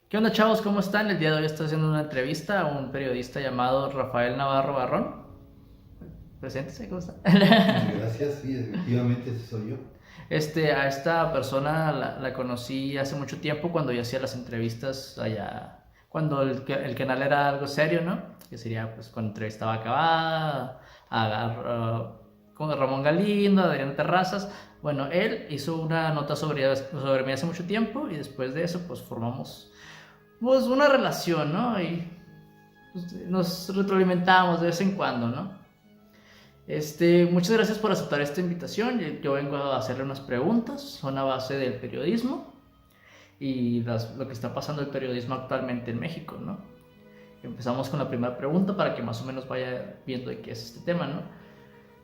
¿Qué onda, chavos? ¿Cómo están? El día de hoy estoy haciendo una entrevista a un periodista llamado Rafael Navarro Barrón. Preséntese, ¿cómo está? Gracias, sí, efectivamente ese soy yo. A esta persona la conocí hace mucho tiempo cuando yo hacía las entrevistas allá, cuando el canal era algo serio, ¿no? Que sería pues cuando entrevistaba a Cavada, con Ramón Galindo, a Adrián Terrazas. Bueno, él hizo una nota sobre mí hace mucho tiempo y después de eso pues formamos pues una relación, ¿no? Y pues, nos retroalimentamos de vez en cuando, ¿no? Muchas gracias por aceptar esta invitación. Yo vengo a hacerle unas preguntas, son a base del periodismo y lo que está pasando el periodismo actualmente en México, ¿no? Empezamos con la primera pregunta para que más o menos vaya viendo de qué es este tema, ¿no?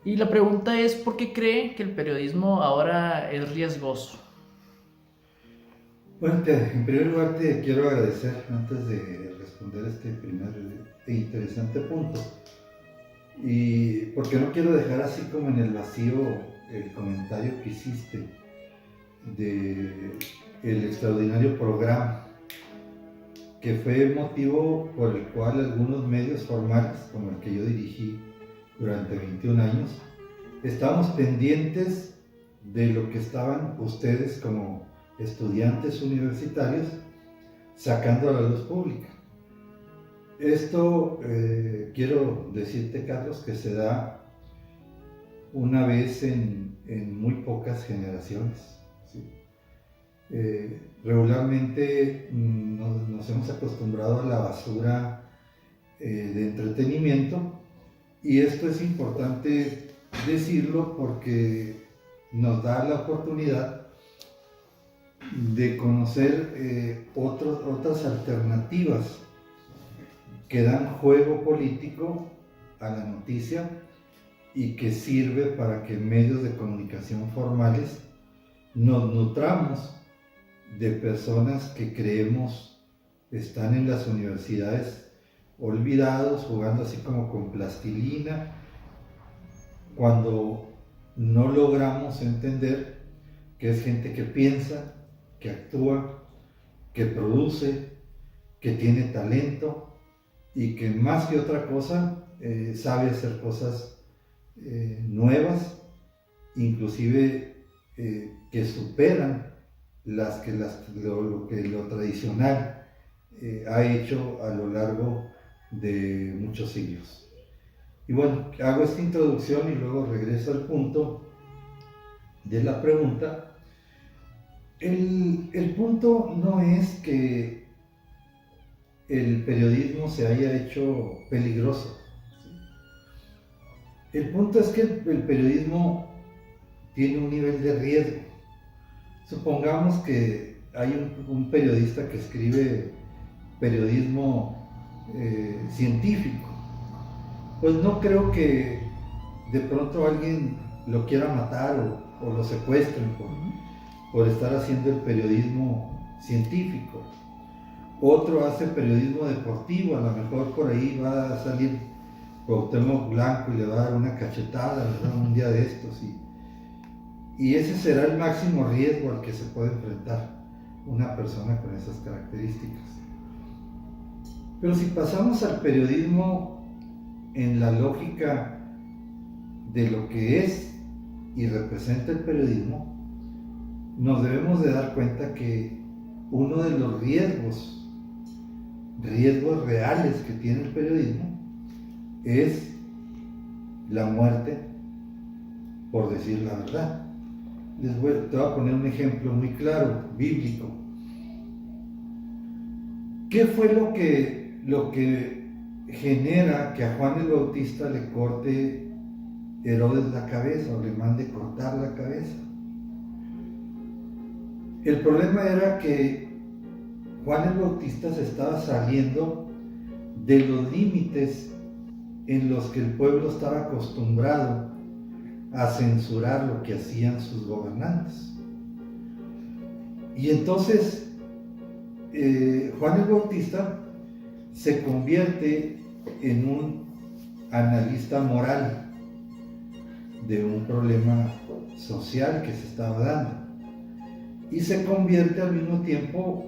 Y la pregunta es, ¿por qué cree que el periodismo ahora es riesgoso? Bueno, en primer lugar te quiero agradecer antes de responder este primer e interesante punto. Y porque no quiero dejar así como en el vacío el comentario que hiciste de el extraordinario programa, que fue motivo por el cual algunos medios formales, como el que yo dirigí durante 21 años, estábamos pendientes de lo que estaban ustedes como estudiantes universitarios sacando a la luz pública. Esto quiero decirte, Carlos, que se da una vez en muy pocas generaciones. ¿Sí? Regularmente nos hemos acostumbrado a la basura de entretenimiento, y esto es importante decirlo porque nos da la oportunidad de conocer otras alternativas que dan juego político a la noticia y que sirve para que medios de comunicación formales nos nutramos de personas que creemos están en las universidades olvidados, jugando así como con plastilina, cuando no logramos entender que es gente que piensa, que actúa, que produce, que tiene talento y que más que otra cosa sabe hacer cosas nuevas, inclusive que superan lo que lo tradicional ha hecho a lo largo de muchos siglos. Y bueno, hago esta introducción y luego regreso al punto de la pregunta. El punto no es que el periodismo se haya hecho peligroso. El punto es que el periodismo tiene un nivel de riesgo. Supongamos que hay un periodista que escribe periodismo científico. Pues no creo que de pronto alguien lo quiera matar o lo secuestren por estar haciendo el periodismo científico. Otro hace periodismo deportivo, a lo mejor por ahí va a salir Cuauhtémoc Blanco y le va a dar una cachetada, ¿verdad? Un día de estos. Y ese será el máximo riesgo al que se puede enfrentar una persona con esas características. Pero si pasamos al periodismo en la lógica de lo que es y representa el periodismo, nos debemos de dar cuenta que uno de los riesgos reales que tiene el periodismo es la muerte por decir la verdad. Te voy a poner un ejemplo muy claro, bíblico. ¿Qué fue lo que genera que a Juan el Bautista le corte Herodes la cabeza o le mande cortar la cabeza? El problema era que Juan el Bautista se estaba saliendo de los límites en los que el pueblo estaba acostumbrado a censurar lo que hacían sus gobernantes. Y entonces Juan el Bautista se convierte en un analista moral de un problema social que se estaba dando, y se convierte al mismo tiempo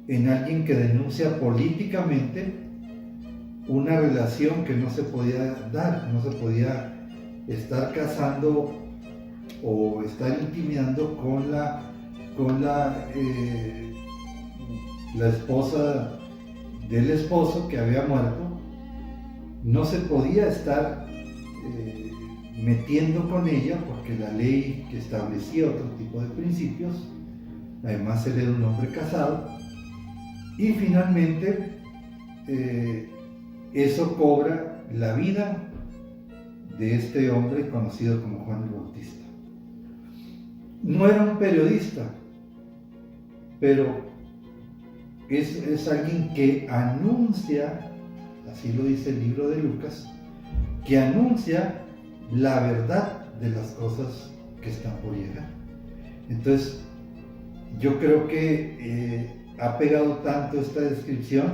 en alguien que denuncia políticamente una relación que no se podía dar, no se podía estar casando o estar intimidando la esposa del esposo que había muerto. No se podía estar metiendo con ella porque la ley que establecía otro tipo de principios, además él era un hombre casado, y finalmente eso cobra la vida de este hombre conocido como Juan el Bautista. No era un periodista, pero es alguien que anuncia, así lo dice el libro de Lucas, que anuncia la verdad de las cosas que están por llegar. Entonces, yo creo que ha pegado tanto esta descripción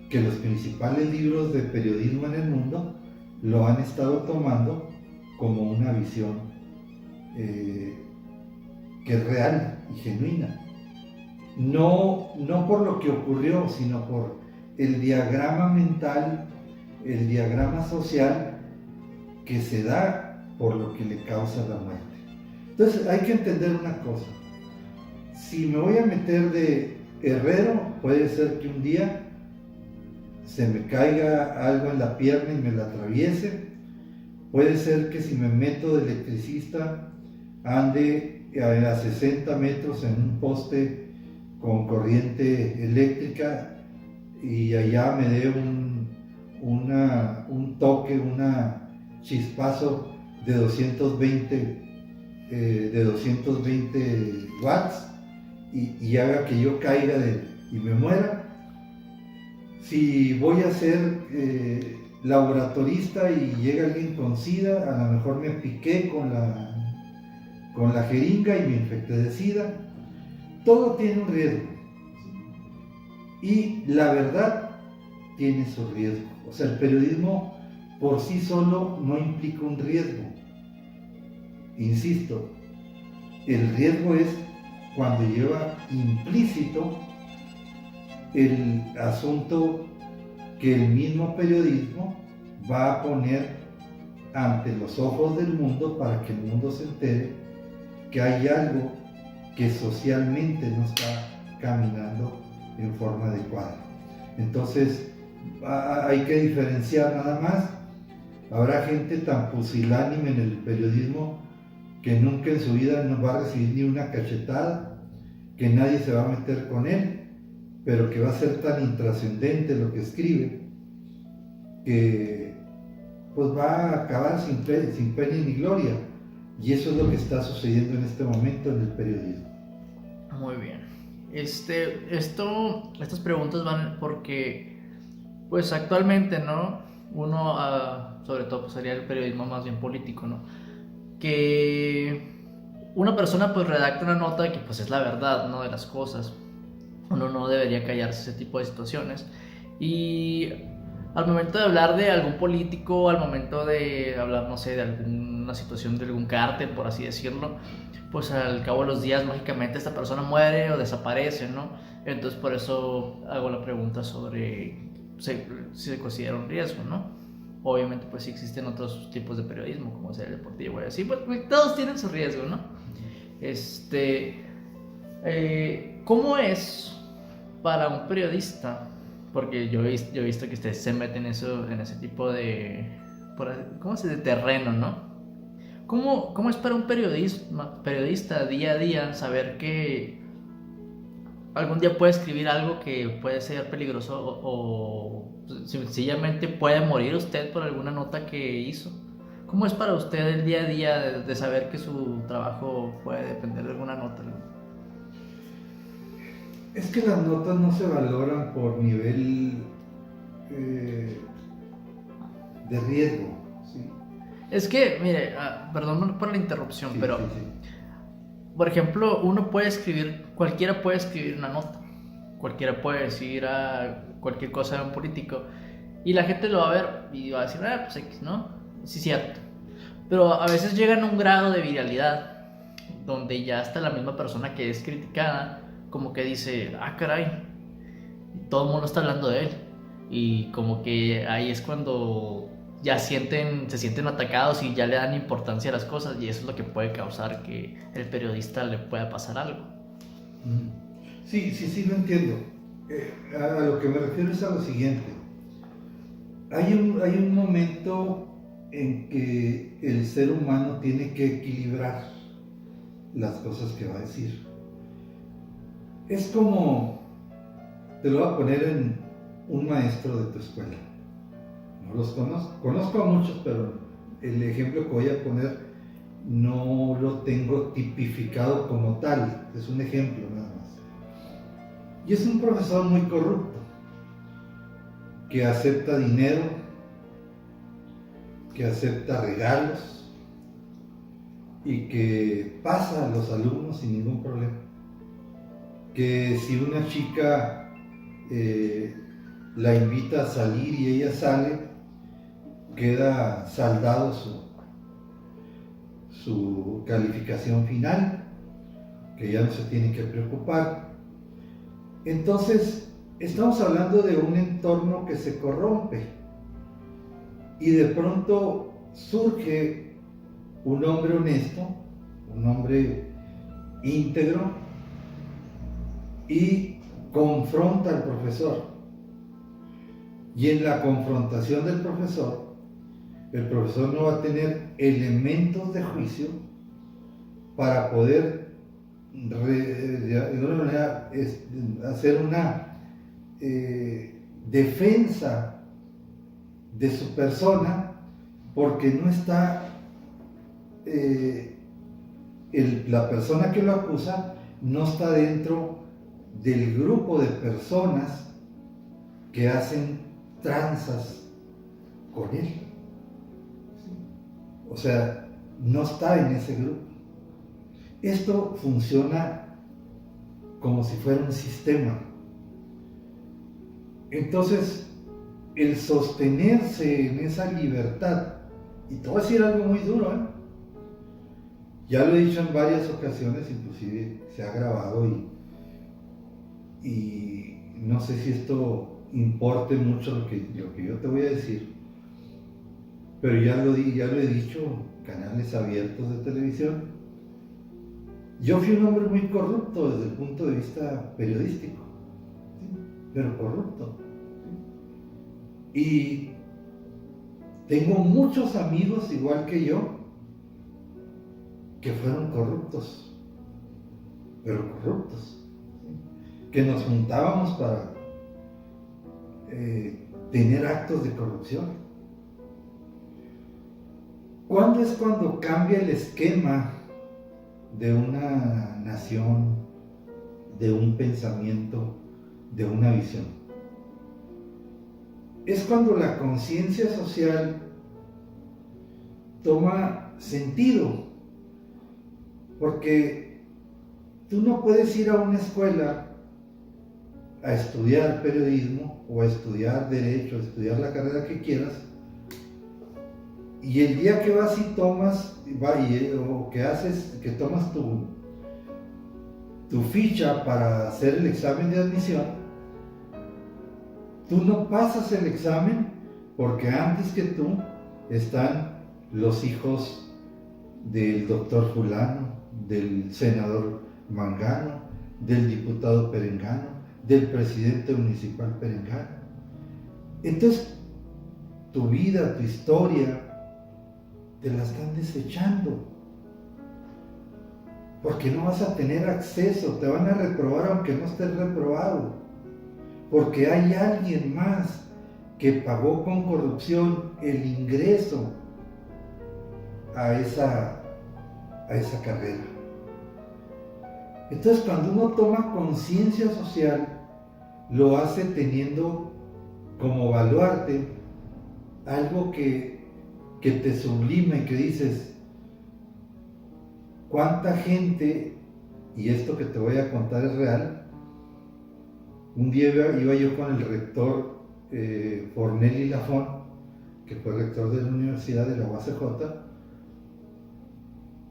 que los principales libros de periodismo en el mundo lo han estado tomando como una visión que es real y genuina. No por lo que ocurrió, sino por el diagrama mental, el diagrama social que se da por lo que le causa la muerte. Entonces hay que entender una cosa. Si me voy a meter de herrero, puede ser que un día se me caiga algo en la pierna y me la atraviese. Puede ser que si me meto de electricista ande a 60 metros en un poste con corriente eléctrica y allá me dé un toque, un chispazo de 220 watts y haga que yo caiga y me muera. Si voy a ser laboratorista y llega alguien con SIDA, a lo mejor me piqué con la jeringa y me infecté de SIDA. Todo tiene un riesgo. Y la verdad tiene su riesgo. O sea, el periodismo por sí solo no implica un riesgo. Insisto, el riesgo es cuando lleva implícito el asunto que el mismo periodismo va a poner ante los ojos del mundo para que el mundo se entere que hay algo que socialmente no está caminando en forma adecuada. Entonces hay que diferenciar nada más. Habrá gente tan pusilánime en el periodismo que nunca en su vida no va a recibir ni una cachetada, que nadie se va a meter con él, pero que va a ser tan intrascendente lo que escribe que pues va a acabar sin pena ni gloria. Y eso es lo que está sucediendo en este momento en el periodismo. Muy bien. Estas preguntas van porque, pues actualmente, ¿no? Uno, sobre todo, pues sería el periodismo más bien político, ¿no? Que una persona pues redacta una nota que pues es la verdad, ¿no? De las cosas. Uno no debería callarse ese tipo de situaciones. Y al momento de hablar de algún político, al momento de hablar, no sé, de alguna situación de algún cártel, por así decirlo, pues al cabo de los días, mágicamente, esta persona muere o desaparece, ¿no? Entonces, por eso hago la pregunta sobre si se considera un riesgo, ¿no? Obviamente, pues sí existen otros tipos de periodismo, como ser el deportivo y así, pues todos tienen su riesgo, ¿no? ¿Cómo es para un periodista? Porque yo he visto que ustedes se meten en ese tipo de, ¿cómo se dice? De terreno, ¿no? ¿Cómo es para un periodista día a día saber que algún día puede escribir algo que puede ser peligroso o sencillamente puede morir usted por alguna nota que hizo? ¿Cómo es para usted el día a día de saber que su trabajo puede depender de alguna nota, ¿no? Es que las notas no se valoran por nivel de riesgo, ¿sí? Es que, mire, perdón por la interrupción, Sí, pero, sí, sí. por ejemplo, cualquiera puede escribir una nota, cualquiera puede decir cualquier cosa de un político, y la gente lo va a ver y va a decir, pues X, ¿no? Sí, cierto. Pero a veces llegan a un grado de viralidad, donde ya hasta la misma persona que es criticada, como que dice, caray, todo el mundo está hablando de él. Y como que ahí es cuando ya se sienten atacados y ya le dan importancia a las cosas, y eso es lo que puede causar que el periodista le pueda pasar algo. Sí, lo entiendo. A lo que me refiero es a lo siguiente. Hay un momento en que el ser humano tiene que equilibrar las cosas que va a decir. Es como, te lo voy a poner en un maestro de tu escuela. No los conozco a muchos, pero el ejemplo que voy a poner no lo tengo tipificado como tal, es un ejemplo nada más. Y es un profesor muy corrupto, que acepta dinero, que acepta regalos y que pasa a los alumnos sin ningún problema. Que si una chica la invita a salir y ella sale, queda saldado su calificación final, que ya no se tiene que preocupar. Entonces, estamos hablando de un entorno que se corrompe y de pronto surge un hombre honesto, un hombre íntegro, y confronta al profesor. Y en la confrontación del profesor, el profesor no va a tener elementos de juicio para poder de alguna manera hacer una defensa de su persona, porque no está la persona que lo acusa no está dentro del grupo de personas que hacen tranzas con él. O sea, no está en ese grupo. Esto funciona como si fuera un sistema. Entonces, el sostenerse en esa libertad, y te voy a decir algo muy duro, ya lo he dicho en varias ocasiones, inclusive se ha grabado y no sé si esto importe mucho lo que yo te voy a decir, pero ya lo he dicho en canales abiertos de televisión. Yo fui un hombre muy corrupto desde el punto de vista periodístico, ¿sí? Pero corrupto. ¿Sí? Y tengo muchos amigos igual que yo que fueron corruptos, pero corruptos, ¿sí? Que nos juntábamos para tener actos de corrupción. ¿Cuándo es cuando cambia el esquema de una nación, de un pensamiento, de una visión? Es cuando la conciencia social toma sentido, porque tú no puedes ir a una escuela a estudiar periodismo o a estudiar derecho, a estudiar la carrera que quieras, y el día que vas y tomas, o que haces, que tomas tu ficha para hacer el examen de admisión, tú no pasas el examen porque antes que tú están los hijos del doctor fulano, del senador mangano, del diputado perengano, del presidente municipal perengano. Entonces, tu vida, tu historia, te la están desechando, porque no vas a tener acceso, te van a reprobar aunque no estés reprobado, porque hay alguien más que pagó con corrupción el ingreso a esa carrera. Entonces, cuando uno toma conciencia social, lo hace teniendo como baluarte algo que te sublime, que dices, cuánta gente, y esto que te voy a contar es real. Un día iba yo con el rector Fornelli Lafón, que fue rector de la Universidad de la UACJ.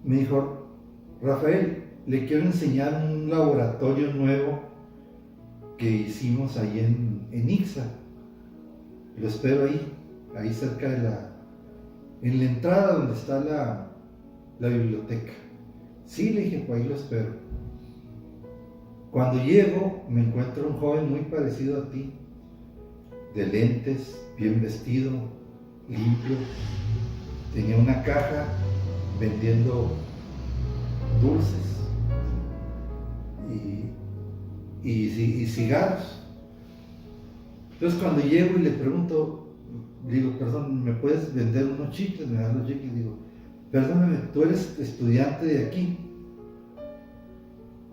Me dijo, Rafael, le quiero enseñar un laboratorio nuevo que hicimos ahí en Ixa. Lo espero ahí cerca en la entrada donde está la biblioteca. Sí, le dije, pues ahí lo espero. Cuando llego, me encuentro un joven muy parecido a ti, de lentes, bien vestido, limpio. Tenía una caja vendiendo dulces y cigarros. Entonces cuando llego y le pregunto, digo, perdón, ¿me puedes vender unos chicles? Me dan los chicles, digo, perdóname, tú eres estudiante de aquí.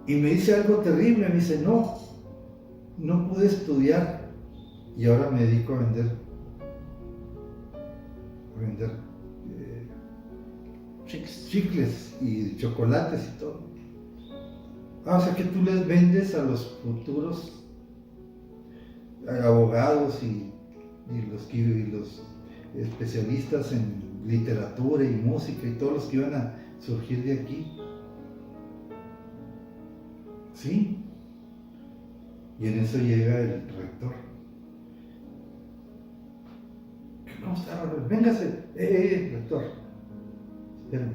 Y me dice algo terrible, me dice, no pude estudiar y ahora me dedico a vender chicles y chocolates y todo. O sea que tú les vendes a los futuros abogados y los especialistas en literatura y música y todos los que iban a surgir de aquí. Sí. Y en eso llega el rector. ¿Cómo está, Robert? Véngase. Rector. Espérame.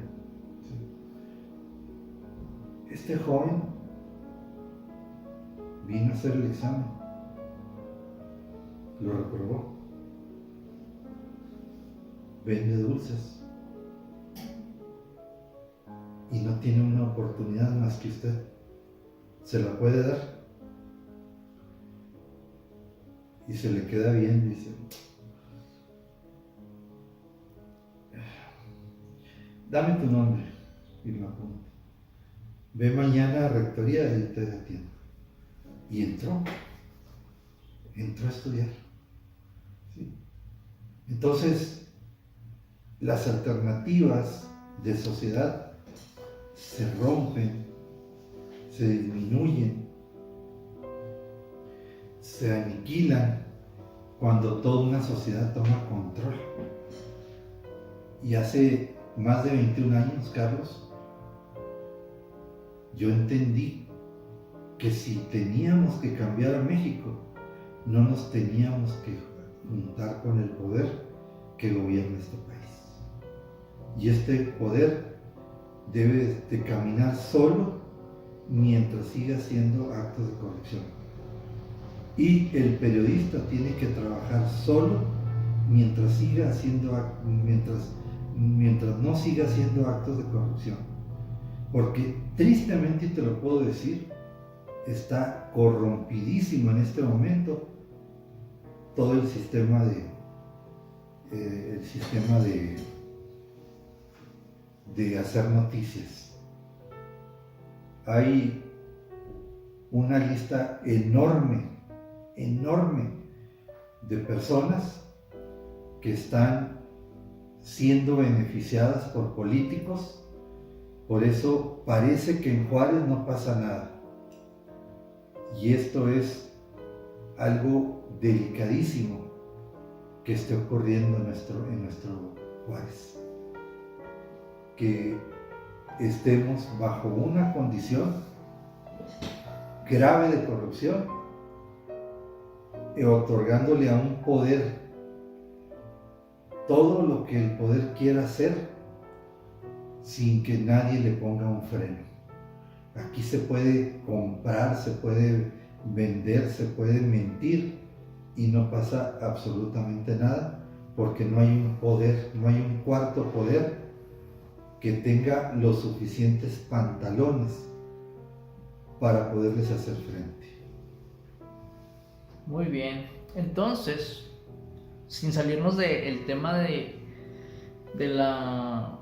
Sí. Este joven vino a hacer el examen. Lo reprobó. Vende dulces. Y no tiene una oportunidad más que usted. ¿Se la puede dar? Y se le queda bien, dice. Dame tu nombre y lo apunto. Ve mañana a rectoría y te atiendo. Y entró a estudiar. ¿Sí? Entonces, las alternativas de sociedad se rompen, se disminuyen, se aniquilan cuando toda una sociedad toma control. Y hace más de 21 años, Carlos, yo entendí que si teníamos que cambiar a México, no nos teníamos que juntar con el poder que gobierna este país. Y este poder debe de caminar solo mientras siga haciendo actos de corrupción. Y el periodista tiene que trabajar solo mientras no siga haciendo actos de corrupción. Porque tristemente, te lo puedo decir, está corrompidísimo en este momento todo el sistema de hacer noticias. Hay una lista enorme de personas que están siendo beneficiadas por políticos. Por eso parece que en Juárez no pasa nada. Y esto es algo delicadísimo que esté ocurriendo en nuestro Juárez. Que estemos bajo una condición grave de corrupción y otorgándole a un poder todo lo que el poder quiera hacer sin que nadie le ponga un freno. Aquí se puede comprar, se puede vender, se puede mentir y no pasa absolutamente nada porque no hay un poder, no hay un cuarto poder que tenga los suficientes pantalones para poderles hacer frente. Muy bien, entonces, sin salirnos del tema de la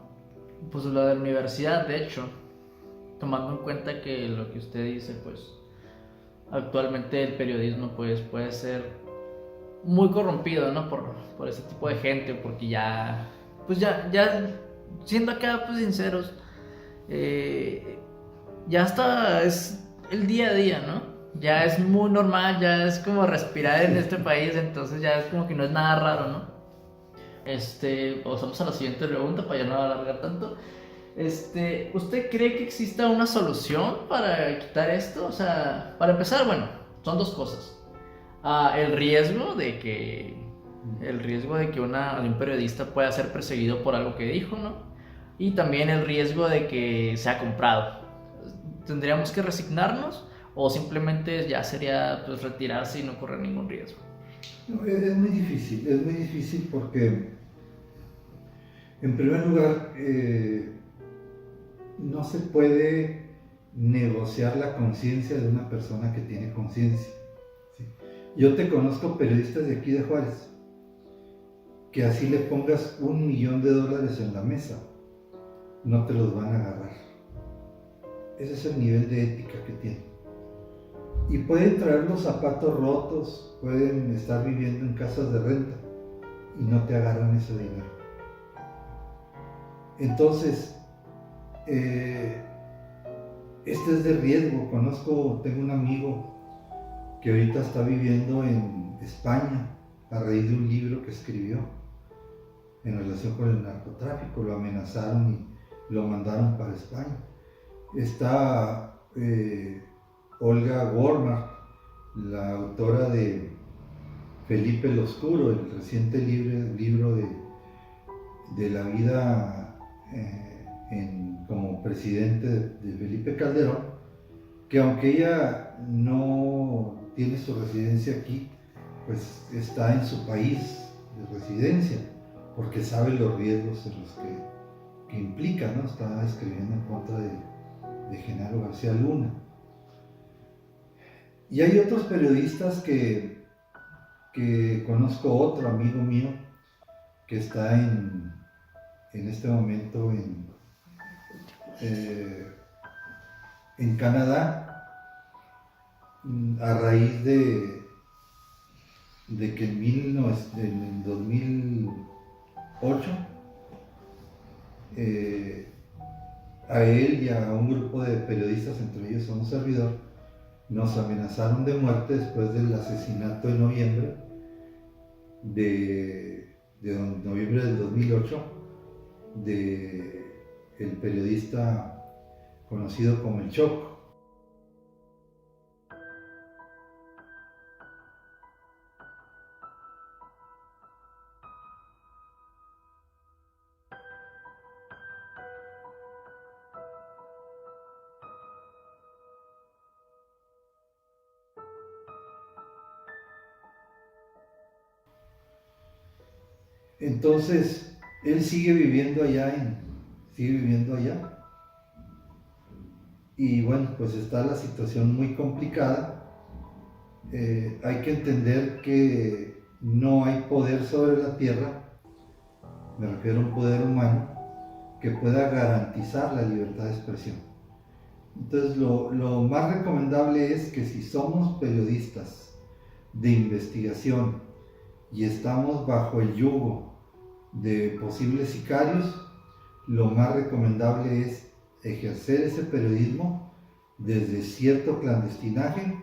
universidad, de hecho, tomando en cuenta que lo que usted dice, pues actualmente el periodismo pues puede ser muy corrompido, ¿no? Por ese tipo de gente, porque ya siendo acá pues sinceros, ya hasta es el día a día, ¿no? Ya es muy normal, ya es como respirar en este país, entonces ya es como que no es nada raro, ¿no? Pasamos a la siguiente pregunta para ya no alargar tanto. ¿Usted cree que exista una solución para quitar esto? O sea, para empezar, bueno, Son dos cosas. El riesgo de que un periodista pueda ser perseguido por algo que dijo, ¿no? Y también el riesgo de que sea comprado. ¿Tendríamos que resignarnos o simplemente ya sería pues, retirarse y no correr ningún riesgo? No, es muy difícil porque, en primer lugar, no se puede negociar la conciencia de una persona que tiene conciencia. ¿Sí? Yo te conozco periodistas de aquí de Juárez, que así le pongas $1,000,000 en la mesa, no te los van a agarrar. Ese es el nivel de ética que tienen. Y pueden traer los zapatos rotos, pueden estar viviendo en casas de renta y no te agarran ese dinero. Entonces, este es de riesgo. Tengo un amigo que ahorita está viviendo en España a raíz de un libro que escribió en relación con el narcotráfico. Lo amenazaron y lo mandaron para España. Está Olga Wormar, la autora de Felipe el Oscuro, el reciente libro de la vida como presidente de Felipe Calderón, que aunque ella no tiene su residencia aquí, pues está en su país de residencia, porque sabe los riesgos en los que implica, ¿no? Está escribiendo en contra de Genaro García Luna. Y hay otros periodistas que conozco, otro amigo mío que está en este momento en Canadá, a raíz de que en 2008 a él y a un grupo de periodistas, entre ellos a un servidor, nos amenazaron de muerte después del asesinato de noviembre del 2008 de el periodista conocido como El Choco. Entonces, él sigue viviendo allá. Y bueno, pues está la situación muy complicada. Hay que entender que no hay poder sobre la tierra, me refiero a un poder humano, que pueda garantizar la libertad de expresión. Entonces, lo más recomendable es que si somos periodistas de investigación y estamos bajo el yugo de posibles sicarios, lo más recomendable es ejercer ese periodismo desde cierto clandestinaje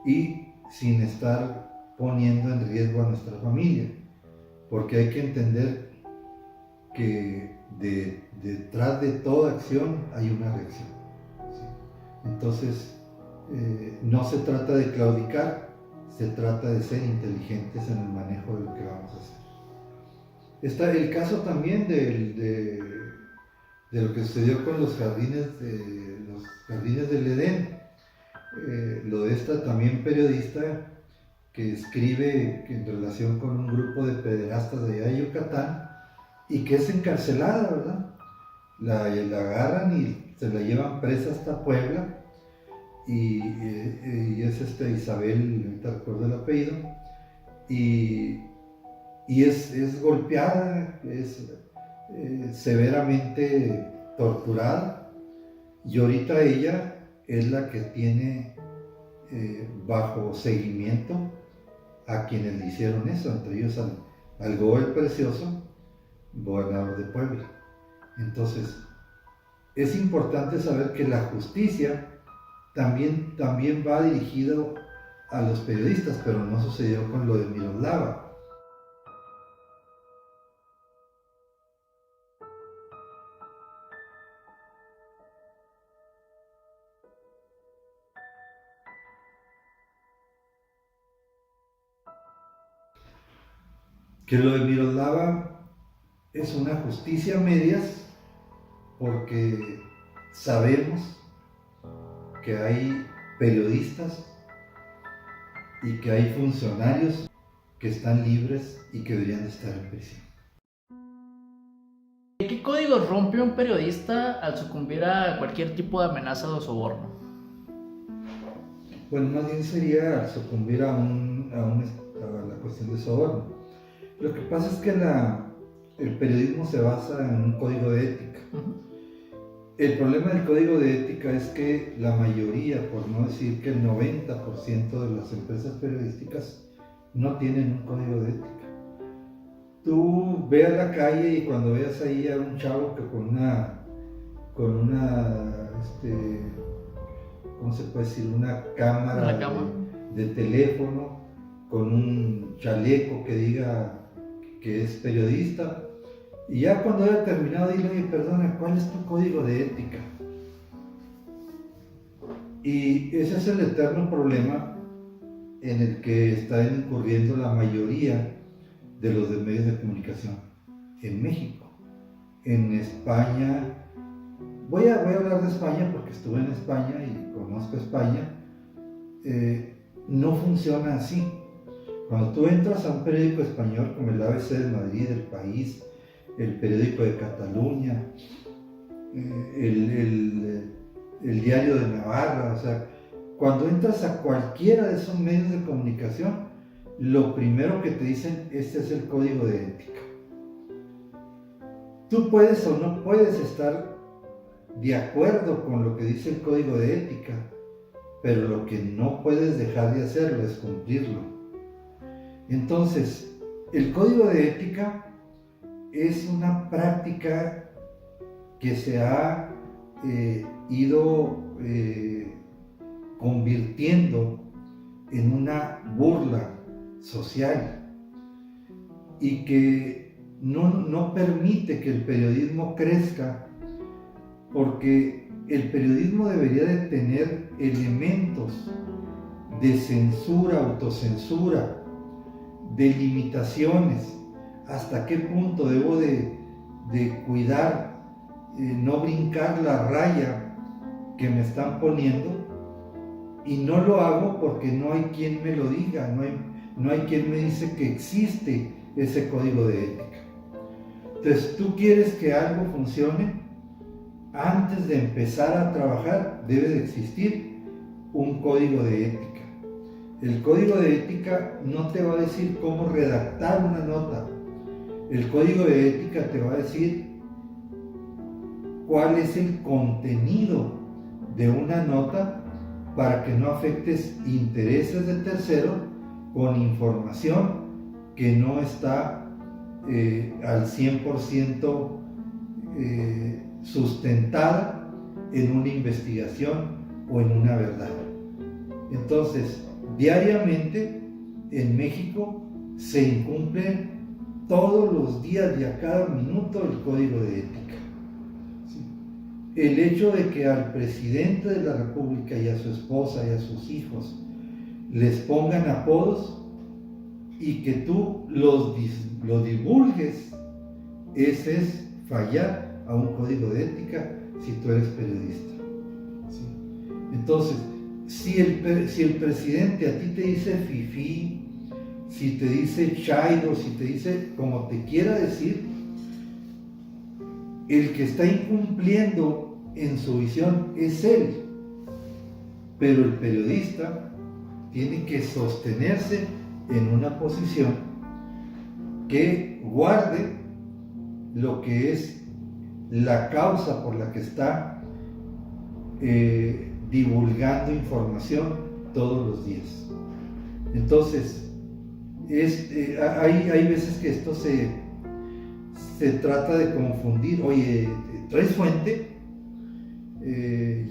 y sin estar poniendo en riesgo a nuestra familia, porque hay que entender que detrás de toda acción hay una reacción, ¿sí? Entonces, no se trata de claudicar, se trata de ser inteligentes en el manejo de lo que vamos a hacer. Está el caso también de lo que sucedió con los jardines del Edén. Lo de esta también periodista que escribe en relación con un grupo de pederastas de allá de Yucatán y que es encarcelada, ¿verdad? La agarran y se la llevan presa hasta Puebla y es Isabel, ahorita recuerdo el apellido, y es golpeada, es severamente torturada, y ahorita ella es la que tiene bajo seguimiento a quienes le hicieron eso, entre ellos al Gober Precioso, gobernador de Puebla. Entonces, es importante saber que la justicia también va dirigido a los periodistas, pero no sucedió con lo de Miroslava. que lo de Miroslava es una justicia a medias, porque sabemos que hay periodistas y que hay funcionarios que están libres y que deberían de estar en prisión. ¿Qué código rompe un periodista al sucumbir a cualquier tipo de amenaza o soborno? Bueno, más bien sería sucumbir a la cuestión de soborno. Lo que pasa es que el periodismo se basa en un código de ética. El problema del código de ética es que la mayoría, por no decir que el 90% de las empresas periodísticas no tienen un código de ética. Tú ve a la calle y cuando veas ahí a un chavo que con una ¿cómo se puede decir? Una cámara de teléfono, con un chaleco que diga que es periodista, y ya cuando haya terminado, dile, oye, perdona, ¿cuál es tu código de ética? Y ese es el eterno problema en el que está incurriendo la mayoría de los medios de comunicación en México. En España, voy a hablar de España porque estuve en España y conozco España, no funciona así. Cuando tú entras a un periódico español como el ABC de Madrid, El País, el periódico de Cataluña, el diario de Navarra, o sea, cuando entras a cualquiera de esos medios de comunicación, lo primero que te dicen, este es el código de ética. Tú puedes o no puedes estar de acuerdo con lo que dice el código de ética, pero lo que no puedes dejar de hacerlo es cumplirlo. Entonces, el código de ética es una práctica que se ha ido convirtiendo en una burla social y que no permite que el periodismo crezca, porque el periodismo debería de tener elementos de censura, autocensura, de limitaciones, hasta qué punto debo de cuidar, no brincar la raya que me están poniendo, y no lo hago porque no hay quien me lo diga, no hay quien me dice que existe ese código de ética. Entonces, tú quieres que algo funcione, antes de empezar a trabajar debe de existir un código de ética. El código de ética no te va a decir cómo redactar una nota. El código de ética te va a decir cuál es el contenido de una nota para que no afectes intereses de tercero con información que no está al 100% sustentada en una investigación o en una verdad. Entonces, diariamente en México se incumple todos los días y a cada minuto el código de ética. ¿Sí? El hecho de que al presidente de la República y a su esposa y a sus hijos les pongan apodos y que tú lo divulgues, ese es fallar a un código de ética si tú eres periodista. ¿Sí? Entonces, si el presidente a ti te dice fifí, si te dice chairo, si te dice como te quiera decir, el que está incumpliendo en su visión es él. Pero el periodista tiene que sostenerse en una posición que guarde lo que es la causa por la que está divulgando información todos los días. Entonces, hay veces que esto se trata de confundir. Oye, ¿traes fuente?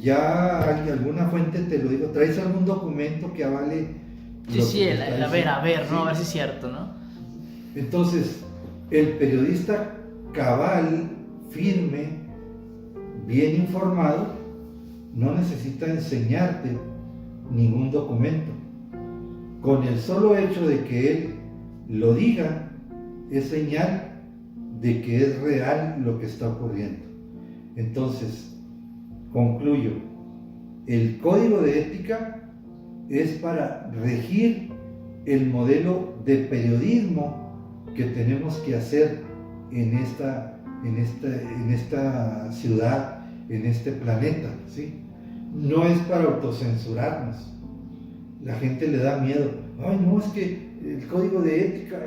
Ya hay alguna fuente, te lo digo, ¿traes algún documento que avale? Sí, a ver, ¿no? A ver si es cierto, ¿no? Entonces, el periodista cabal, firme, bien informado, no necesita enseñarte ningún documento. Con el solo hecho de que él lo diga, es señal de que es real lo que está ocurriendo. Entonces, concluyo, el código de ética es para regir el modelo de periodismo que tenemos que hacer en esta ciudad, en este planeta, ¿sí? No es para autocensurarnos. La gente le da miedo. Ay, no, es que el código de ética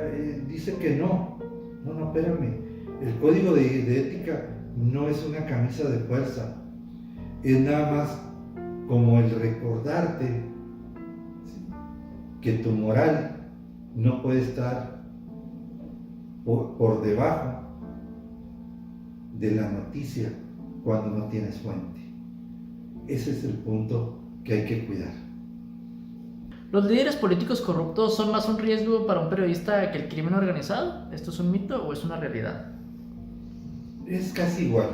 dice que no. No, espérame. El código de ética no es una camisa de fuerza. Es nada más como el recordarte, ¿sí?, que tu moral no puede estar por debajo de la noticia cuando no tienes fuente. Ese es el punto que hay que cuidar. ¿Los líderes políticos corruptos son más un riesgo para un periodista que el crimen organizado? ¿Esto es un mito o es una realidad? Es casi igual.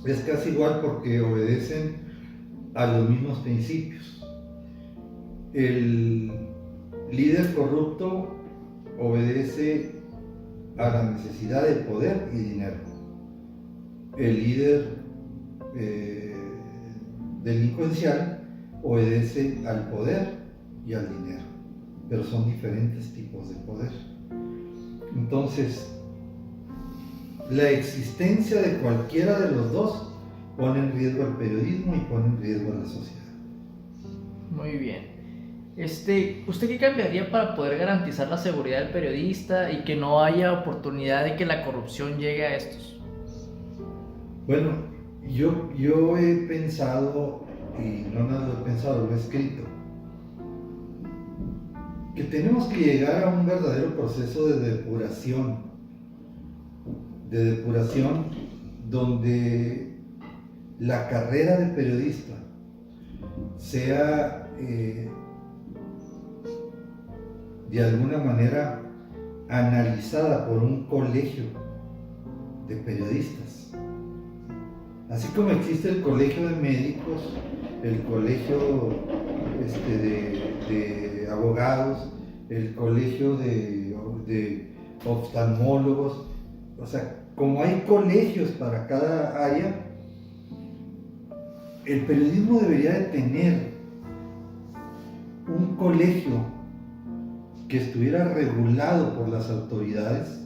Es casi igual porque obedecen a los mismos principios. El líder corrupto obedece a la necesidad de poder y dinero. El líder delincuencial obedece al poder y al dinero, pero son diferentes tipos de poder. Entonces, la existencia de cualquiera de los dos pone en riesgo al periodismo y pone en riesgo a la sociedad. Muy bien. ¿Usted qué cambiaría para poder garantizar la seguridad del periodista y que no haya oportunidad de que la corrupción llegue a estos? Bueno, yo he pensado, y no nada lo he pensado, lo he escrito, que tenemos que llegar a un verdadero proceso de depuración donde la carrera de periodista sea de alguna manera analizada por un colegio de periodistas. Así como existe el colegio de médicos, el colegio de abogados, el colegio de oftalmólogos, o sea, como hay colegios para cada área, el periodismo debería de tener un colegio que estuviera regulado por las autoridades,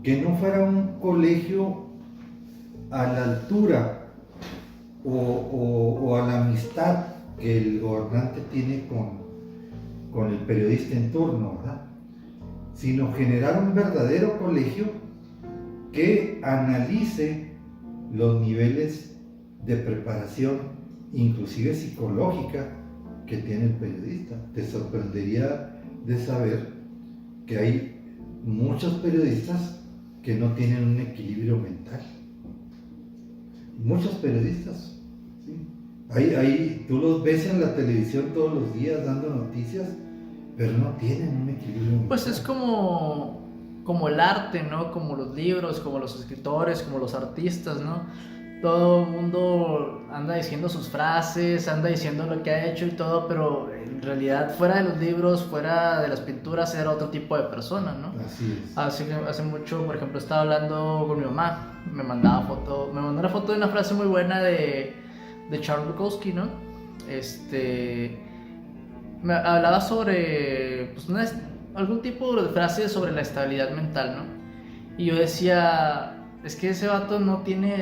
que no fuera un colegio a la altura o a la amistad que el gobernante tiene con el periodista en turno, ¿verdad?, sino generar un verdadero colegio que analice los niveles de preparación, inclusive psicológica, que tiene el periodista. Te sorprendería de saber que hay muchos periodistas que no tienen un equilibrio mental. Muchos periodistas, ¿sí? Tú los ves en la televisión todos los días dando noticias, pero no tienen un equilibrio mental. Pues es como el arte, ¿no? Como los libros, como los escritores, como los artistas, ¿no? Todo el mundo anda diciendo sus frases, anda diciendo lo que ha hecho y todo, pero en realidad fuera de los libros, fuera de las pinturas, era otro tipo de persona, ¿no? Así es. Hace mucho, por ejemplo, estaba hablando con mi mamá, me mandó una foto de una frase muy buena de Charles Bukowski, ¿no? Me hablaba sobre pues, algún tipo de frase sobre la estabilidad mental, ¿no? Y yo decía, es que ese vato no tiene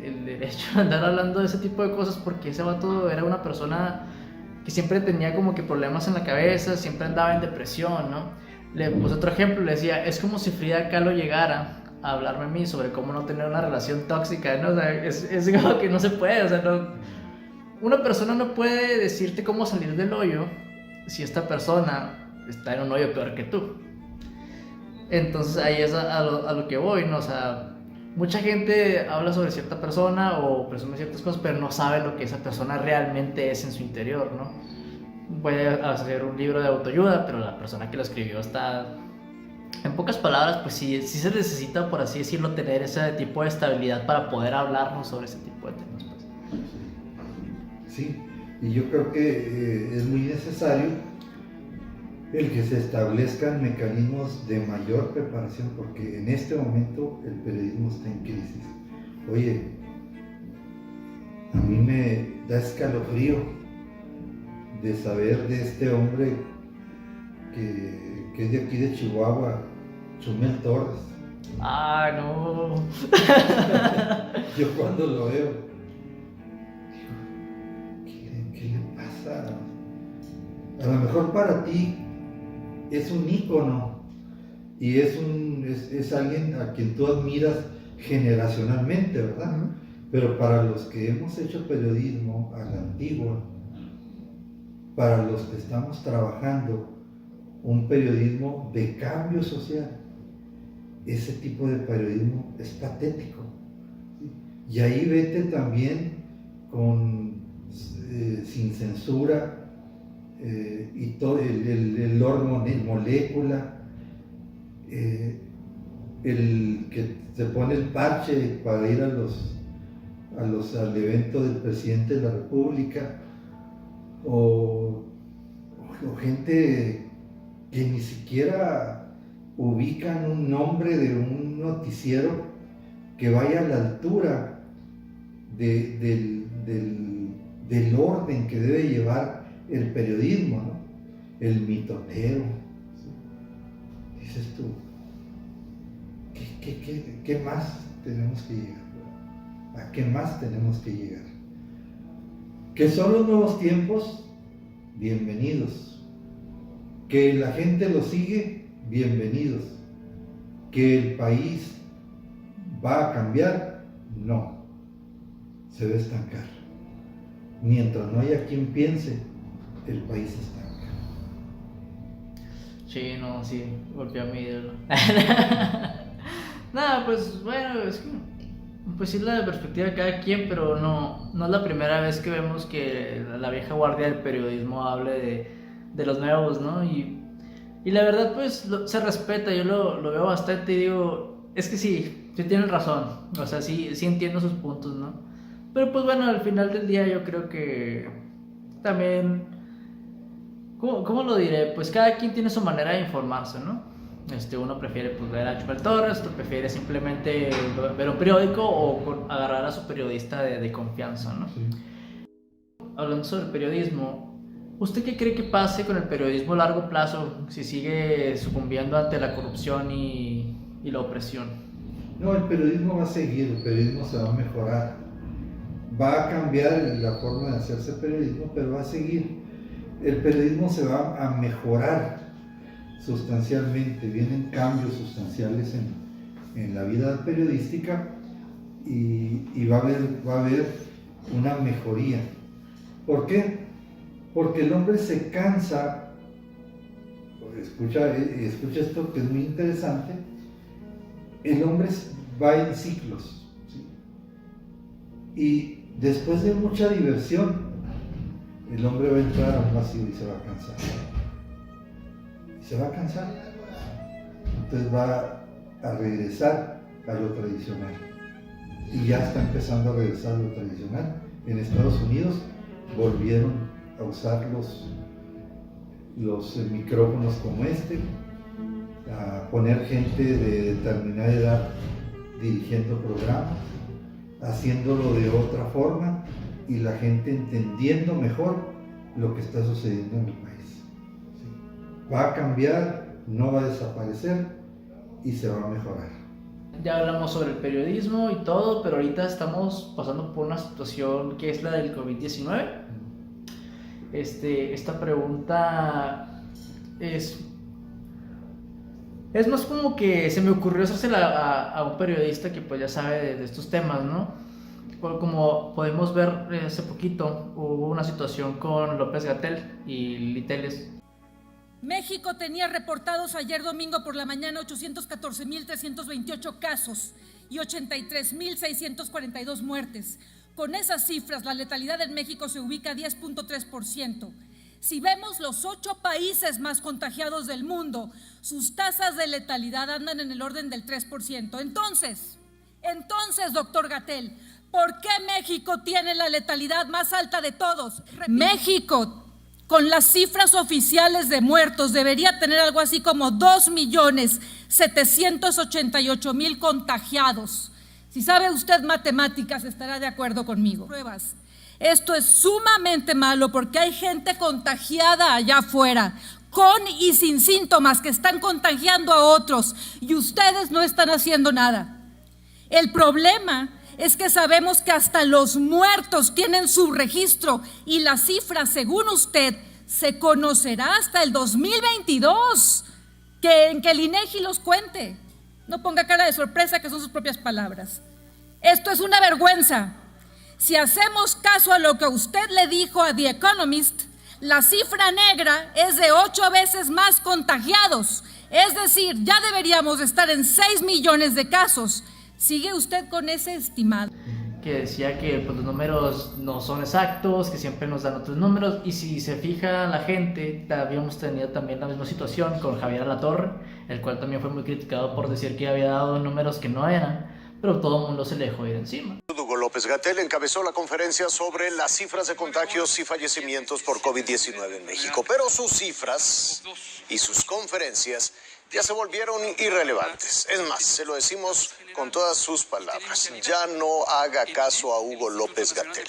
el derecho de andar hablando de ese tipo de cosas, porque ese vato era una persona que siempre tenía como que problemas en la cabeza, siempre andaba en depresión, ¿no? Le puse otro ejemplo, le decía, es como si Frida Kahlo llegara a hablarme a mí sobre cómo no tener una relación tóxica, ¿no? O sea, es como que no se puede, o sea, no, una persona no puede decirte cómo salir del hoyo si esta persona está en un hoyo peor que tú. Entonces ahí es a lo que voy, ¿no? O sea, mucha gente habla sobre cierta persona o presume ciertas cosas, pero no sabe lo que esa persona realmente es en su interior, ¿no? Puede hacer un libro de autoayuda, pero la persona que lo escribió está... En pocas palabras, pues sí se necesita, por así decirlo, tener ese tipo de estabilidad para poder hablarnos sobre ese tipo de temas, pues. Sí, y yo creo que es muy necesario el que se establezcan mecanismos de mayor preparación, porque en este momento el periodismo está en crisis. Oye, a mí me da escalofrío de saber de este hombre que es de aquí de Chihuahua, Chumel Torres. Ah, no. Yo cuando lo veo, digo, ¿qué le pasa? A lo mejor para ti es un ícono y es alguien a quien tú admiras generacionalmente, ¿verdad? Uh-huh. Pero para los que hemos hecho periodismo a la antigua, para los que estamos trabajando un periodismo de cambio social, ese tipo de periodismo es patético. Y ahí vete también sin censura, y todo el molécula, el que se pone el parche para ir al evento del presidente de la República, o gente que ni siquiera ubican un nombre de un noticiero que vaya a la altura del orden que debe llevar el periodismo, ¿no? El mitoteo. Dices tú, ¿qué más tenemos que llegar? ¿A qué más tenemos que llegar? Que son los nuevos tiempos, bienvenidos. Que la gente lo sigue, bienvenidos. Que el país va a cambiar, no. Se va a estancar. Mientras no haya quien piense, el país se estanca. Sí, no, sí, golpeó a mi ídolo. Nada, pues bueno, es que pues sí, la perspectiva de cada quien, pero no es la primera vez que vemos que la vieja guardia del periodismo hable de los nuevos, ¿no? Y la verdad, pues se respeta, yo lo veo bastante y digo, es que sí tienen razón, o sea, sí entiendo sus puntos, ¿no? Pero pues bueno, al final del día yo creo que también, ¿cómo lo diré? Pues cada quien tiene su manera de informarse, ¿no? Uno prefiere pues, ver a Chumel Torres, otro prefiere simplemente ver un periódico o agarrar a su periodista de confianza, ¿no? Sí. Hablando sobre el periodismo, ¿usted qué cree que pase con el periodismo a largo plazo si sigue sucumbiendo ante la corrupción y la opresión? No, el periodismo va a seguir, el periodismo se va a mejorar. Va a cambiar la forma de hacerse periodismo, pero va a seguir. El periodismo se va a mejorar sustancialmente, vienen cambios sustanciales en la vida periodística y va a haber una mejoría. ¿Por qué? Porque el hombre se cansa, escucha esto que es muy interesante, el hombre va en ciclos, ¿sí? Y después de mucha diversión, el hombre va a entrar a un vacío y se va a cansar. Se va a cansar, entonces va a regresar a lo tradicional y ya está empezando a regresar a lo tradicional. En Estados Unidos volvieron a usar los micrófonos como a poner gente de determinada edad dirigiendo programas, haciéndolo de otra forma y la gente entendiendo mejor lo que está sucediendo en el país. Va a cambiar, no va a desaparecer y se va a mejorar. Ya hablamos sobre el periodismo y todo, pero ahorita estamos pasando por una situación que es la del COVID-19. Esta pregunta es más como que se me ocurrió hacérsela a un periodista que pues ya sabe de estos temas, ¿no? Como podemos ver hace poquito hubo una situación con López-Gatell y Liteles. México tenía reportados ayer domingo por la mañana 814,328 casos y 83,642 muertes. Con esas cifras, la letalidad en México se ubica a 10.3%. Si vemos los 8 países más contagiados del mundo, sus tasas de letalidad andan en el orden del 3%. Entonces, doctor Gatell, ¿por qué México tiene la letalidad más alta de todos? México con las cifras oficiales de muertos, debería tener algo así como 2.788.000 contagiados. Si sabe usted matemáticas, estará de acuerdo conmigo. Pruebas. Esto es sumamente malo porque hay gente contagiada allá afuera, con y sin síntomas, que están contagiando a otros y ustedes no están haciendo nada. El problema es que sabemos que hasta los muertos tienen su registro y la cifra, según usted, se conocerá hasta el 2022, en que el INEGI los cuente. No ponga cara de sorpresa, que son sus propias palabras. Esto es una vergüenza. Si hacemos caso a lo que usted le dijo a The Economist, la cifra negra es de 8 veces más contagiados. Es decir, ya deberíamos estar en 6 millones de casos. ¿Sigue usted con ese estimado? Que decía que pues, los números no son exactos, que siempre nos dan otros números, y si se fija la gente, habíamos tenido también la misma situación con Javier Alatorre, el cual también fue muy criticado por decir que había dado números que no eran, pero todo el mundo se le dejó ir encima. Hugo López-Gatell encabezó la conferencia sobre las cifras de contagios y fallecimientos por COVID-19 en México, pero sus cifras y sus conferencias ya se volvieron irrelevantes. Es más, se lo decimos con todas sus palabras: ya no haga caso a Hugo López-Gatell.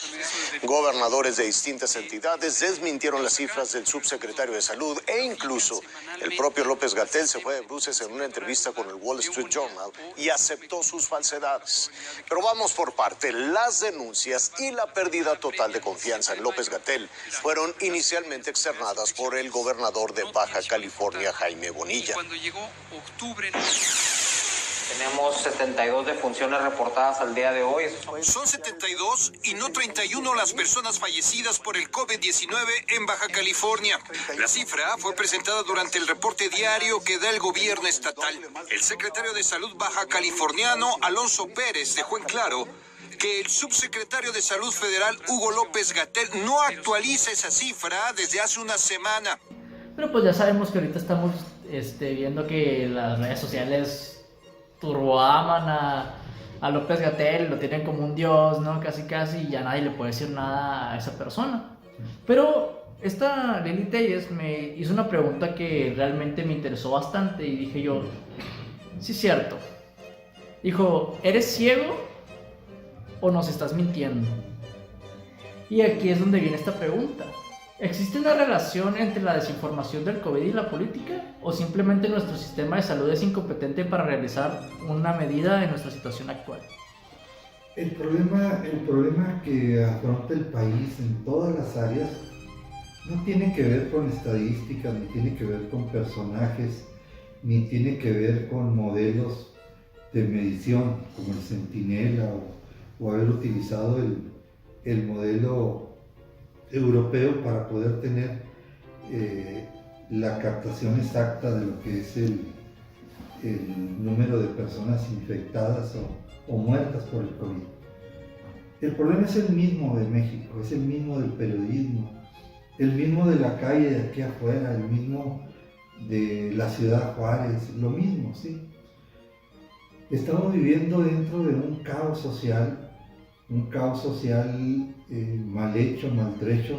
Gobernadores de distintas entidades desmintieron las cifras del subsecretario de Salud e incluso el propio López-Gatell se fue de bruces en una entrevista con el Wall Street Journal y aceptó sus falsedades. Pero vamos por parte. Las denuncias y la pérdida total de confianza en López-Gatell fueron inicialmente externadas por el gobernador de Baja California, Jaime Bonilla. Llegó octubre. Tenemos 72 defunciones reportadas al día de hoy. Son 72 y no 31 las personas fallecidas por el COVID-19 en Baja California. La cifra fue presentada durante el reporte diario que da el gobierno estatal. El secretario de Salud baja californiano, Alonso Pérez, dejó en claro que el subsecretario de Salud federal, Hugo López-Gatell, no actualiza esa cifra desde hace una semana. Pero pues ya sabemos que ahorita estamos viendo que las redes sociales turboaman a López-Gatell, lo tienen como un dios, ¿no? Casi, y ya nadie le puede decir nada a esa persona. Pero esta Lili Telles me hizo una pregunta que realmente me interesó bastante y dije yo, sí es cierto. Dijo, ¿eres ciego o nos estás mintiendo? Y aquí es donde viene esta pregunta. ¿Existe una relación entre la desinformación del COVID y la política? ¿O simplemente nuestro sistema de salud es incompetente para realizar una medida en nuestra situación actual? El problema que afronta el país en todas las áreas no tiene que ver con estadísticas, ni tiene que ver con personajes, ni tiene que ver con modelos de medición como el Centinela o haber utilizado el modelo europeo para poder tener la captación exacta de lo que es el número de personas infectadas o muertas por el COVID. El problema es el mismo de México, es el mismo del periodismo, el mismo de la calle de aquí afuera, el mismo de la ciudad Juárez, lo mismo, ¿sí? Estamos viviendo dentro de un caos social mal hecho, maltrecho,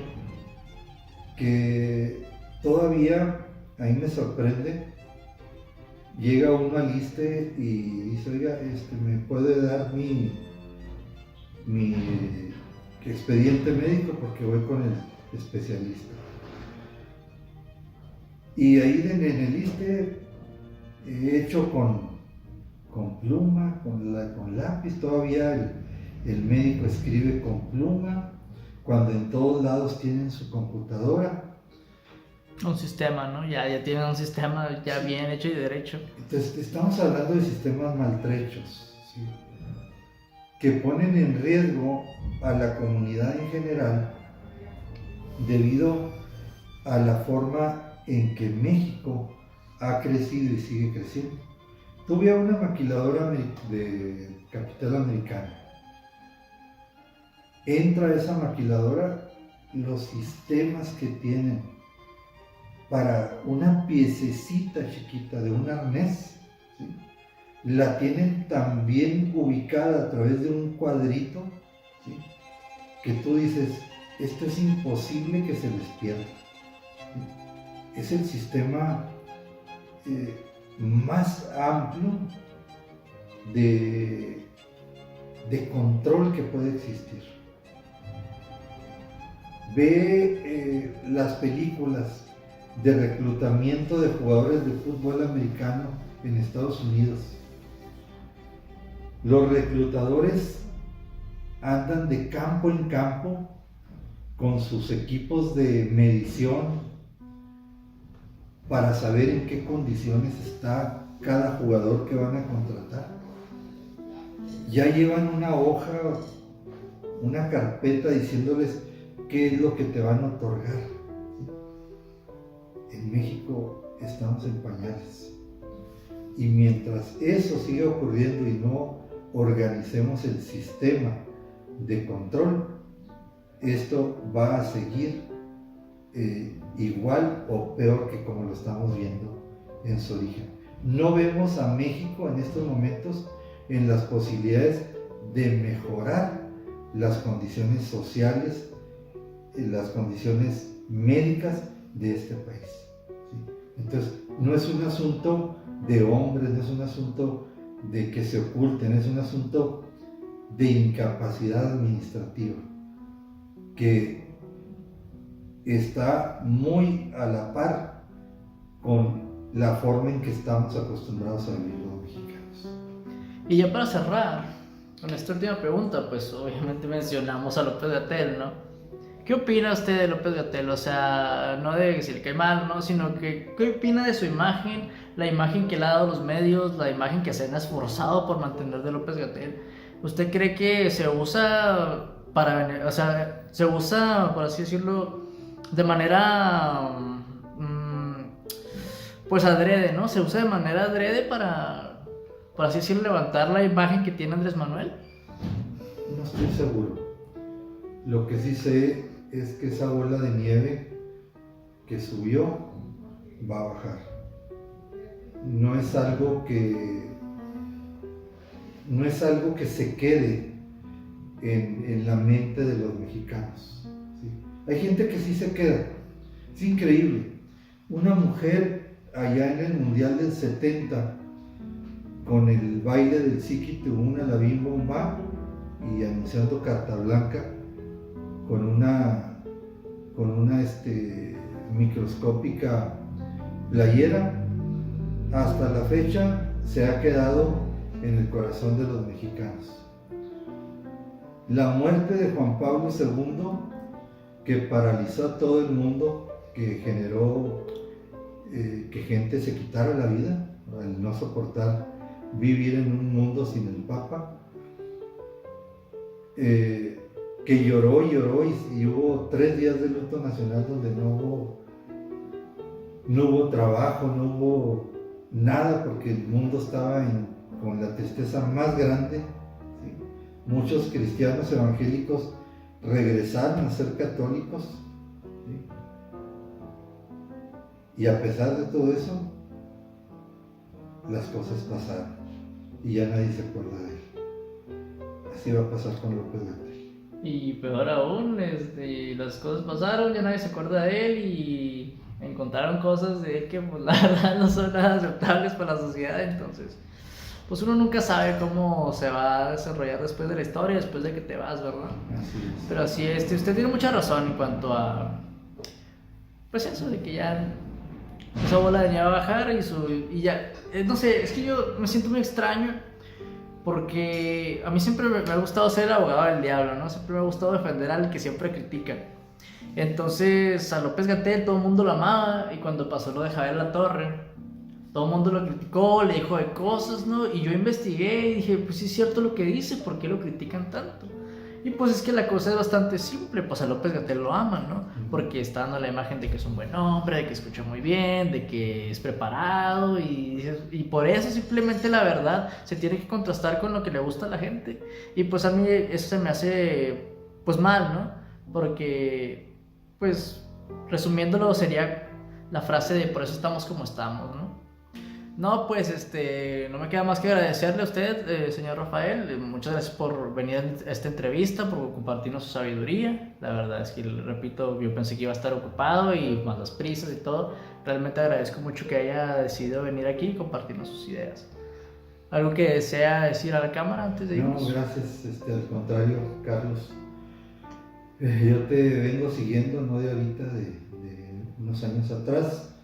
que todavía a mí me sorprende. Llega uno al ISSSTE y dice, oiga, ¿me puede dar mi expediente médico? Porque voy con el especialista. Y ahí en el ISSSTE he hecho con pluma, con lápiz, todavía el médico escribe con pluma, cuando en todos lados tienen su computadora. Un sistema, ¿no? Ya tienen un sistema ya bien hecho y derecho. Entonces estamos hablando de sistemas maltrechos, ¿sí? Que ponen en riesgo a la comunidad en general debido a la forma en que México ha crecido y sigue creciendo. Tuve una maquiladora de capital americana. Entra a esa maquiladora, los sistemas que tienen para una piececita chiquita de un arnés, ¿sí? La tienen tan bien ubicada a través de un cuadrito, ¿sí? Que tú dices, esto es imposible que se les pierda. Es el sistema más amplio de control que puede existir. Ve las películas de reclutamiento de jugadores de fútbol americano en Estados Unidos. Los reclutadores andan de campo en campo con sus equipos de medición para saber en qué condiciones está cada jugador que van a contratar. Ya llevan una hoja, una carpeta diciéndoles qué es lo que te van a otorgar. En México estamos en pañales. Y mientras eso sigue ocurriendo y no organicemos el sistema de control, esto va a seguir igual o peor que como lo estamos viendo en su origen. No vemos a México en estos momentos en las posibilidades de mejorar las condiciones sociales, las condiciones médicas de este país. ¿Sí? Entonces, no es un asunto de hombres, no es un asunto de que se oculten, es un asunto de incapacidad administrativa que está muy a la par con la forma en que estamos acostumbrados a vivir los mexicanos. Y ya para cerrar con esta última pregunta, pues obviamente mencionamos a López-Gatell, ¿no? ¿Qué opina usted de López-Gatell? O sea, no de si le cae mal, ¿no? Sino que, ¿qué opina de su imagen? La imagen que le ha dado los medios, la imagen que se han esforzado por mantener de López-Gatell. ¿Usted cree que se usa para, o sea, se usa, por así decirlo, de manera, pues adrede, ¿no? Se usa de manera adrede para, por así decirlo, levantar la imagen que tiene Andrés Manuel? No estoy seguro. Lo que sí sé es que esa bola de nieve que subió va a bajar. No es algo que se quede en la mente de los mexicanos. ¿Sí? Hay gente que sí se queda. Es increíble. Una mujer allá en el Mundial del 70 con el baile del Ziquitubuna, la Bim Bomba, y anunciando carta blanca con una microscópica playera, hasta la fecha se ha quedado en el corazón de los mexicanos. La muerte de Juan Pablo II, que paralizó a todo el mundo, que generó que gente se quitara la vida al no soportar vivir en un mundo sin el Papa, que lloró y hubo 3 días de luto nacional donde no hubo trabajo, no hubo nada, porque el mundo estaba con la tristeza más grande. ¿Sí? Muchos cristianos evangélicos regresaron a ser católicos. ¿Sí? Y a pesar de todo eso, las cosas pasaron y ya nadie se acuerda de él. Así va a pasar con López-Gatell. Y peor aún, las cosas pasaron, ya nadie se acuerda de él y encontraron cosas de él que pues, la verdad no son nada aceptables para la sociedad. Entonces, pues uno nunca sabe cómo se va a desarrollar después de la historia, después de que te vas, ¿verdad? Así es. Pero así es, usted tiene mucha razón en cuanto a, pues eso, de que ya esa bola de nieve va a bajar y ya, no sé, es que yo me siento muy extraño porque a mí siempre me ha gustado ser el abogado del diablo, ¿no? Siempre me ha gustado defender al que siempre critica. Entonces a López-Gatell todo el mundo lo amaba, y cuando pasó lo de Javier Latorre, todo el mundo lo criticó, le dijo de cosas, ¿no? Y yo investigué y dije, pues sí es cierto lo que dice, ¿por qué lo critican tanto? Y pues es que la cosa es bastante simple, pues a López-Gatell lo aman, ¿no? Porque está dando la imagen de que es un buen hombre, de que escucha muy bien, de que es preparado, y por eso simplemente la verdad se tiene que contrastar con lo que le gusta a la gente. Y pues a mí eso se me hace pues mal, ¿no? Porque pues resumiéndolo sería la frase de por eso estamos como estamos, ¿no? No, pues no me queda más que agradecerle a usted, señor Rafael. Muchas gracias por venir a esta entrevista, por compartirnos su sabiduría. La verdad es que, repito, yo pensé que iba a estar ocupado y más las prisas y todo. Realmente agradezco mucho que haya decidido venir aquí y compartirnos sus ideas. ¿Algo que desea decir a la cámara antes de irnos? No, gracias, al contrario, Carlos. Yo te vengo siguiendo, no de ahorita, de unos años atrás.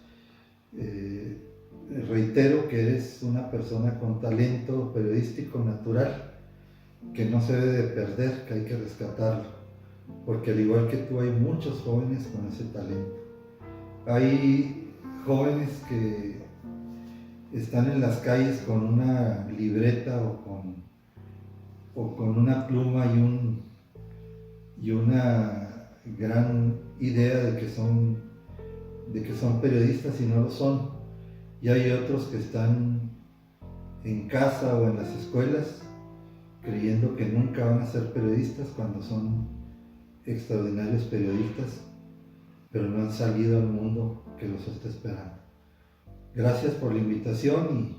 Reitero que eres una persona con talento periodístico natural, que no se debe de perder, que hay que rescatarlo, porque al igual que tú hay muchos jóvenes con ese talento. Hay jóvenes que están en las calles con una libreta o con una pluma y una gran idea de que son periodistas y no lo son. Y hay otros que están en casa o en las escuelas creyendo que nunca van a ser periodistas cuando son extraordinarios periodistas, pero no han salido al mundo que los está esperando. Gracias por la invitación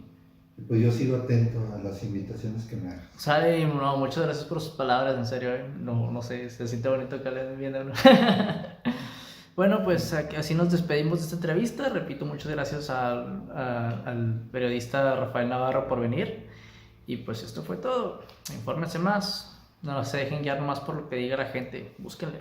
y pues yo sigo atento a las invitaciones que me hagas. Sale, no, muchas gracias por sus palabras, en serio, no sé, se siente bonito que le viene. Bueno, pues así nos despedimos de esta entrevista. Repito, muchas gracias al periodista Rafael Navarro por venir. Y pues esto fue todo. Infórmense más. No se dejen guiar más por lo que diga la gente. Búsquenle.